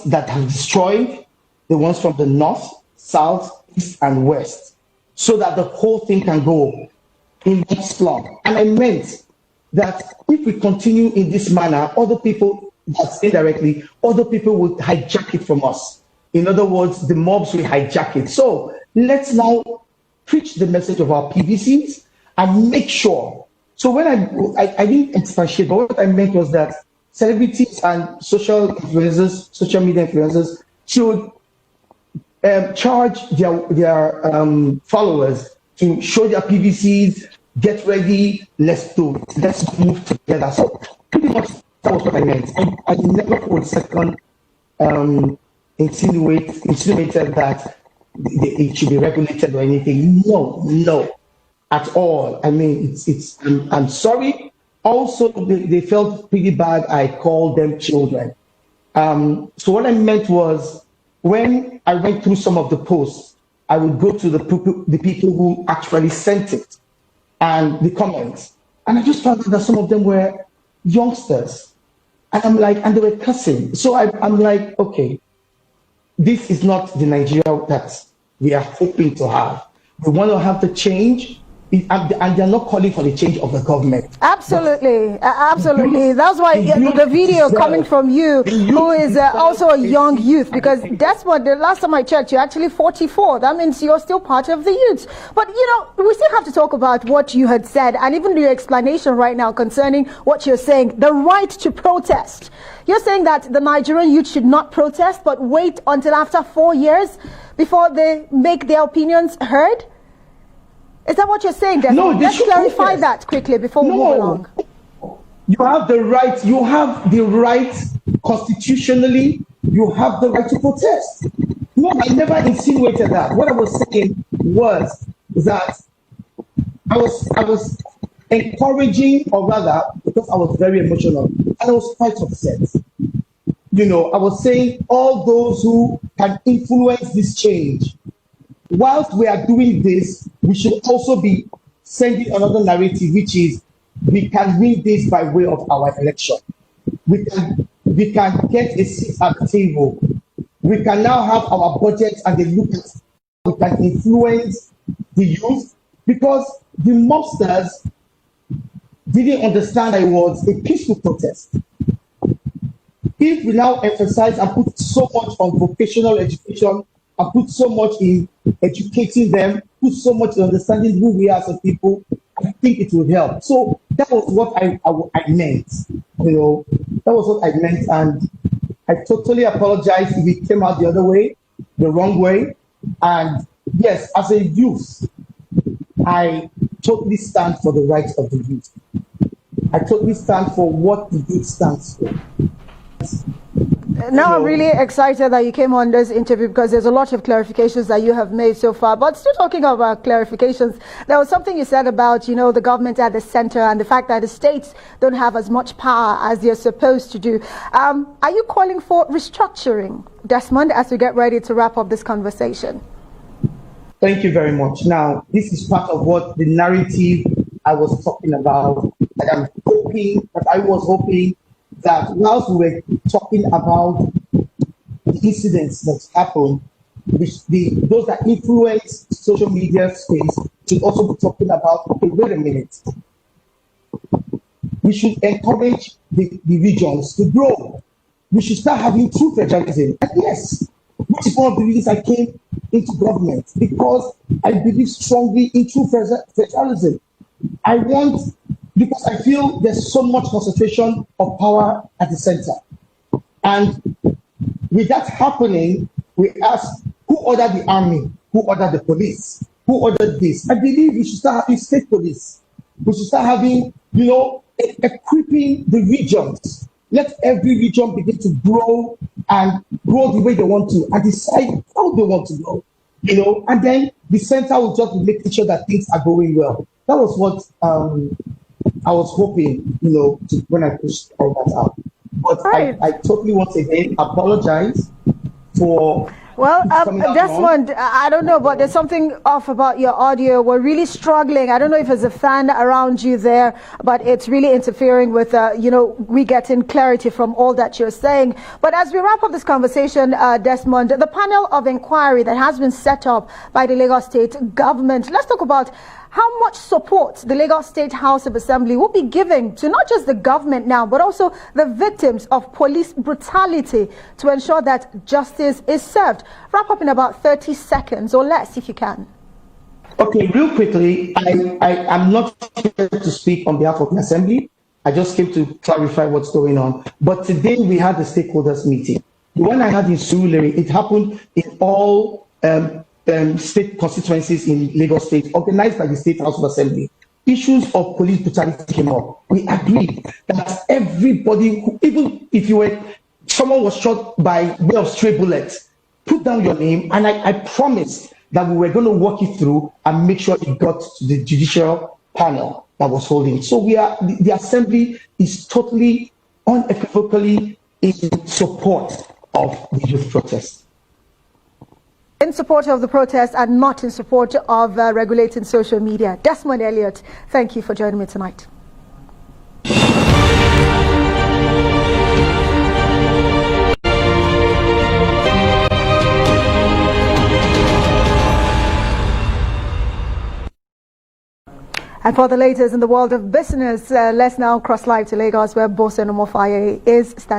that have destroyed, the ones from the north, south, east, and west, so that the whole thing can go in one slump. And I meant that if we continue in this manner, other people, that's indirectly, other people will hijack it from us. In other words, the mobs will hijack it. So let's now preach the message of our PVCs and make sure. So when I didn't expatiate, but what I meant was that celebrities and social influencers, social media influencers should charge their followers to show their PVCs, get ready, let's move together. So pretty much that was what I meant. I never for a second insinuated that it should be regulated or anything. No, at all. I mean, I'm sorry. Also, they felt pretty bad. I called them children. So what I meant was, when I went through some of the posts, I would go to the people who actually sent it and the comments, and I just found out that some of them were youngsters, and I'm like, and they were cussing. So I'm like, okay, this is not the Nigeria that we are hoping to have. We want to have the change. And they're not calling for the change of the government. Absolutely, absolutely. That's why the video coming from you, who is also a young youth, because Desmond, the last time I checked, you're actually 44. That means you're still part of the youth. But, we still have to talk about what you had said, and even your explanation right now concerning what you're saying, the right to protest. You're saying that the Nigerian youth should not protest, but wait until after 4 years before they make their opinions heard? Is that what you're saying, Desmond? No, let's clarify that quickly before we move along. You have the right constitutionally, you have the right to protest. No, I never insinuated that. What I was saying was that I was encouraging, or rather, because I was very emotional, and I was quite upset. I was saying all those who can influence this change, whilst we are doing this, we should also be sending another narrative, which is we can win this by way of our election. We can get a seat at the table. We can now have our budget and the look at we can influence the youth, because the mobsters didn't understand that it was a peaceful protest. If we now emphasize and put so much on vocational education, and put so much in educating them, put so much in understanding who we are as a people, I think it will help. So that was what I meant. That was what I meant, and I totally apologize if it came out the other way, the wrong way. And yes, as a youth, I totally stand for the rights of the youth. I totally stand for what the youth stands for. Now I'm really excited that you came on this interview, because there's a lot of clarifications that you have made so far. But still talking about clarifications, there was something you said about, the government at the center and the fact that the states don't have as much power as they're supposed to do. Are you calling for restructuring, Desmond, as we get ready to wrap up this conversation? Thank you very much. Now, this is part of what the narrative I was talking about. And I was hoping that whilst we were talking about the incidents that happened, those that influence social media space should also be talking about, okay, wait a minute. We should encourage the regions to grow. We should start having true federalism. And yes, which is one of the reasons I came into government, because I believe strongly in true federalism. Because I feel there's so much concentration of power at the center. And with that happening, we ask, who ordered the army? Who ordered the police? Who ordered this? I believe we should start having state police. We should start having, equipping the regions. Let every region begin to grow and grow the way they want to, and decide how they want to grow. And then the center will just be making sure that things are going well. That was what I was hoping, when I pushed all that out. But right. I totally once again apologize for Well, coming out Desmond, I don't know, but there's something off about your audio. We're really struggling. I don't know if it's a fan around you there, but it's really interfering with, we getting clarity from all that you're saying. But as we wrap up this conversation, Desmond, the panel of inquiry that has been set up by the Lagos State government, let's talk about how much support the Lagos State House of Assembly will be giving to not just the government now, but also the victims of police brutality to ensure that justice is served. Wrap up in about 30 seconds or less, if you can. Okay, real quickly, I'm not here to speak on behalf of the Assembly. I just came to clarify what's going on. But today we had the stakeholders meeting. The one I had in Surulere, it happened in all state constituencies in Lagos State, organized by the State House of Assembly. Issues of police brutality came up. We agreed that everybody, even if someone was shot by way of stray bullets, put down your name, and I promised that we were going to walk it through and make sure it got to the judicial panel that was holding. So the Assembly is totally, unequivocally in support of the youth protest. In support of the protest and not in support of regulating social media. Desmond Elliot, thank you for joining me tonight. And for the latest in the world of business, let's now cross live to Lagos, where Bose Omofaye is standing.